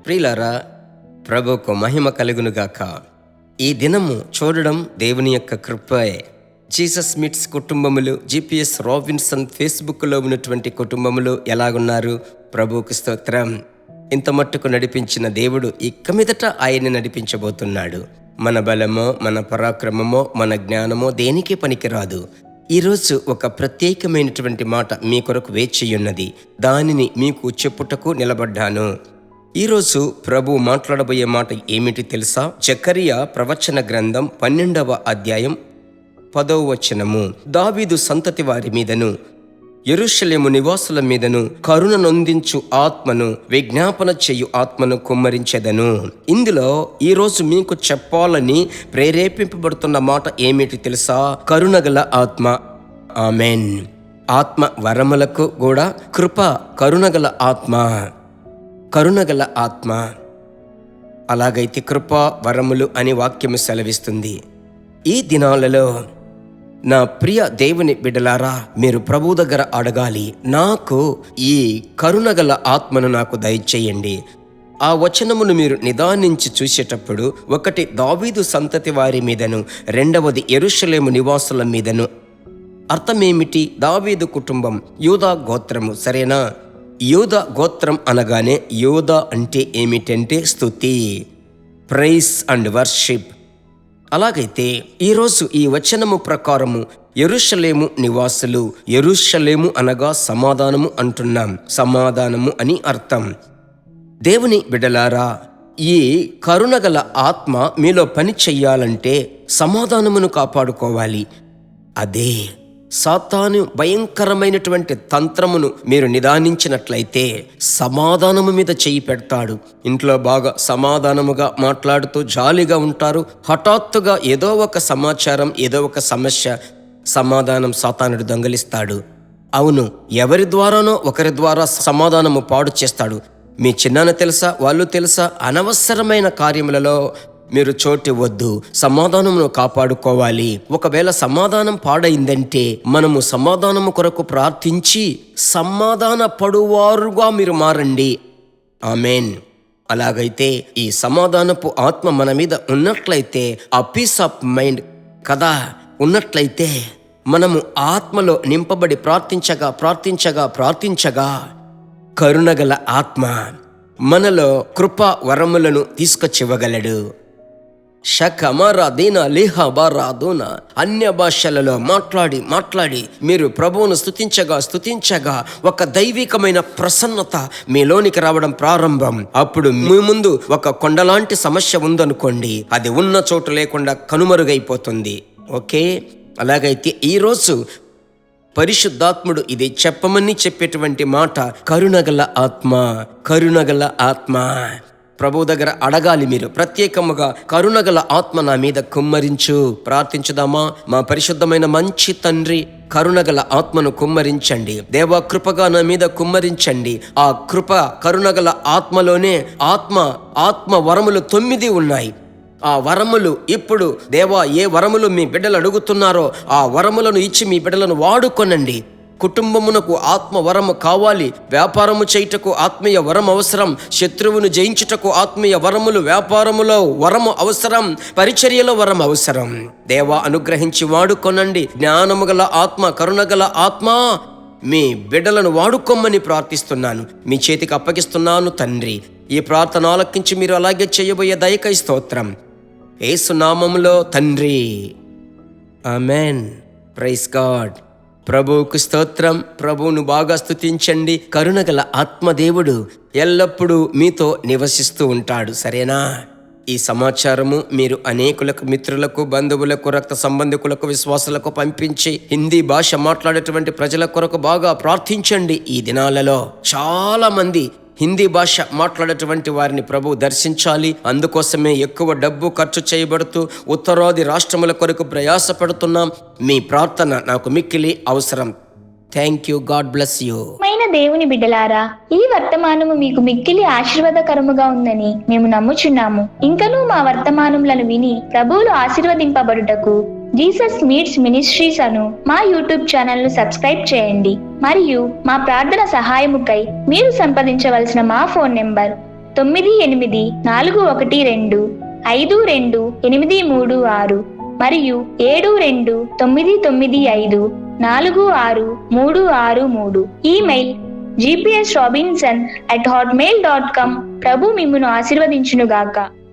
ప్రియులారా, ప్రభువుకు మహిమ కలుగునుగాక. ఈ దినము చూడడం దేవుని యొక్క కృపే. జీసస్ మీట్స్ కుటుంబములు, GPS రాబిన్సన్ ఫేస్బుక్లో ఉన్నటువంటి కుటుంబములు ఎలాగున్నారు? ప్రభువుకు స్తోత్రం. ఇంత మట్టుకు నడిపించిన దేవుడు ఇక మీదట ఆయన్ని నడిపించబోతున్నాడు. మన బలమో, మన పరాక్రమమో, మన జ్ఞానమో దేనికి పనికిరాదు. ఈరోజు ఒక ప్రత్యేకమైనటువంటి మాట మీ కొరకు వేచియున్నది. దానిని మీకు చెప్పుటకు నిలబడ్డాను. ఈరోజు ప్రభు మాట్లాడబోయే మాట ఏమిటి తెలుసా? జకరియా ప్రవచన గ్రంథం 12వ అధ్యాయం 10వ వచనము. దావీదు సంతతి వారి మీదను యెరూషలేము నివాసుల మీదను కరుణ నొందించు ఆత్మను, విజ్ఞాపన చేయు ఆత్మను కుమ్మరించెదను. ఇందులో ఈరోజు మీకు చెప్పాలని ప్రేరేపింపబడుతున్న మాట ఏమిటి తెలుసా? కరుణగల ఆత్మ. ఆమెన్. ఆత్మ వరములకు కూడా కృప. కరుణగల ఆత్మ, కరుణగల ఆత్మ. అలాగైతే కృప వరములు అని వాక్యము సెలవిస్తుంది. ఈ దినాలలో నా ప్రియ దేవుని బిడ్డలారా, మీరు ప్రభు దగ్గర అడగాలి, నాకు ఈ కరుణగల ఆత్మను నాకు దయచేయండి. ఆ వచనమును మీరు నిదానించి చూసేటప్పుడు, ఒకటి దావీదు సంతతి వారి మీదను, రెండవది యెరూషలేము నివాసుల మీదను. అర్థమేమిటి? దావీదు కుటుంబం, యూదా గోత్రము, సరేనా? యూదా గోత్రం అనగానే యూదా అంటే ఏమిటంటే స్తుతి, ప్రైజ్ అండ్ వర్షిప్. అలాగైతే ఈరోజు ఈ వచనము ప్రకారము యెరూషలేము నివాసులు, యెరూషలేము అనగా సమాధానము అంటున్నాం. సమాధానము అని అర్థం. దేవుని బిడ్డలారా, ఈ కరుణగల ఆత్మ మీలో పని చెయ్యాలంటే సమాధానమును కాపాడుకోవాలి. అదే సాతాను భయంకరమైనటువంటి తంత్రమును మీరు నిదానించినట్లయితే సమాధానము మీద చెయ్యి పెడతాడు. ఇంట్లో బాగా సమాధానముగా మాట్లాడుతూ జాలిగా ఉంటారు. హఠాత్తుగా ఏదో ఒక సమాచారం, ఏదో ఒక సమస్య, సమాధానం సాతానుడు దొంగలిస్తాడు. అవును, ఎవరి ద్వారానో ఒకరి ద్వారా సమాధానము పాడు చేస్తాడు. మీ చిన్నాన్న తెలుసా, వాళ్ళు తెలుసా? అనవసరమైన కార్యములలో మీరు చోటివ్వద్దు. సమాధానమును కాపాడుకోవాలి. ఒకవేళ సమాధానం పాడైందంటే మనము సమాధానము కొరకు ప్రార్థించి సమాధాన పడువారుగా మీరు మారండి. ఆమెన్. అలాగైతే ఈ సమాధానపు ఆత్మ మన మీద ఉన్నట్లయితే, ఆ పీస్ ఆఫ్ మైండ్ కదా ఉన్నట్లయితే, మనము ఆత్మలో నింపబడి ప్రార్థించగా ప్రార్థించగా ప్రార్థించగా కరుణగల ఆత్మ మనలో కృపా వరములను తీసుకొచ్చివ్వగలడు. అన్య భాషలలో మాట్లాడి మీరు ప్రభువును స్తుతించగా ఒక దైవికమైన ప్రసన్నత మీలోనికి రావడం ప్రారంభం. అప్పుడు మీ ముందు ఒక కొండలాంటి సమస్య ఉందనుకోండి, అది ఉన్న చోటు లేకుండా కనుమరుగైపోతుంది. ఓకే, అలాగైతే ఈరోజు పరిశుద్ధాత్ముడు ఇది చెప్పమని చెప్పేటువంటి మాట కరుణగల ఆత్మ, కరుణగల ఆత్మ. ప్రభు దగ్గర అడగాలి మీరు ప్రత్యేకముగా, కరుణగల ఆత్మ నా మీద కుమ్మరించు. ప్రార్థించుదామా? మా పరిశుద్ధమైన మంచి తండ్రి, కరుణగల ఆత్మను కుమ్మరించండి. దేవా, కృపగా నా మీద కుమ్మరించండి. ఆ కృప కరుణగల ఆత్మలోనే ఆత్మ వరములు 9 ఉన్నాయి. ఆ వరములు ఇప్పుడు దేవా, ఏ వరములు మీ బిడ్డలు అడుగుతున్నారో ఆ వరములను ఇచ్చి మీ బిడ్డలను వాడుకొనండి. కుటుంబమునకు ఆత్మ వరము కావాలి. వ్యాపారము చేయుటకు ఆత్మీయ వరం అవసరం. శత్రువును జయించుటకు ఆత్మీయ వరములు, వ్యాపారములో వరము అవసరం, పరిచర్యలో వరం అవసరం. దేవా, అనుగ్రహించి వాడుకొనండి. జ్ఞానము గల ఆత్మ, కరుణగల ఆత్మ, మీ బిడ్డలను వాడుకోమని ప్రార్థిస్తున్నాను. మీ చేతికి అప్పగిస్తున్నాను తండ్రి. ఈ ప్రార్థన ఆలకించి మీరు అలాగే చేయబోయే దయకై స్తోత్రం. యేసు నామములో తండ్రి, ఆమెన్. Praise God. ప్రభువుకు స్తోత్రం. ప్రభువును బాగా స్తుతించండి. కరుణగల ఆత్మదేవుడు ఎల్లప్పుడూ మీతో నివసిస్తూ ఉంటాడు, సరేనా? ఈ సమాచారము మీరు అనేకులకు, మిత్రులకు, బంధువులకు, రక్త సంబంధికులకు, విశ్వాసులకు పంపించి హిందీ భాష మాట్లాడేటువంటి ప్రజల కొరకు బాగా ప్రార్థించండి. ఈ దినాలలో చాలా మంది హిందీ భాష మాట్లాడేటువంటి వారిని ప్రభు దర్శించాలి. అందుకోసమే ఎక్కువ డబ్బు ఖర్చు చేయబడుతూ ఉత్తరాది రాష్ట్రముల కొరకు ప్రయాసపడుతున్నాం. మీ ప్రార్థన నాకు మిక్కిలి అవసరం. Thank you. God bless you. దేవుని బిడ్డలారా, ఈ వర్తమానము మీకు మిక్కిలి ఆశీర్వాదకరముగా ఉందని మేము నమ్ముచున్నాము. ఇంకనూ మా వర్తమానములను విని ప్రభువులు ఆశీర్వదింపబడుటకు జీసస్ మీట్స్ మినిస్ట్రీస్ అను మా యూట్యూబ్ ఛానల్ ను సబ్స్క్రైబ్ చేయండి. మరియు మా ప్రార్థన సహాయముకై మీరు సంప్రదించవలసిన మా ఫోన్ నెంబర్ 9841252836 మరియు 72995463. Email gpsrobinson@hotmail.com. ప్రభు మిమ్మును ఆశీర్వదించునుగాక.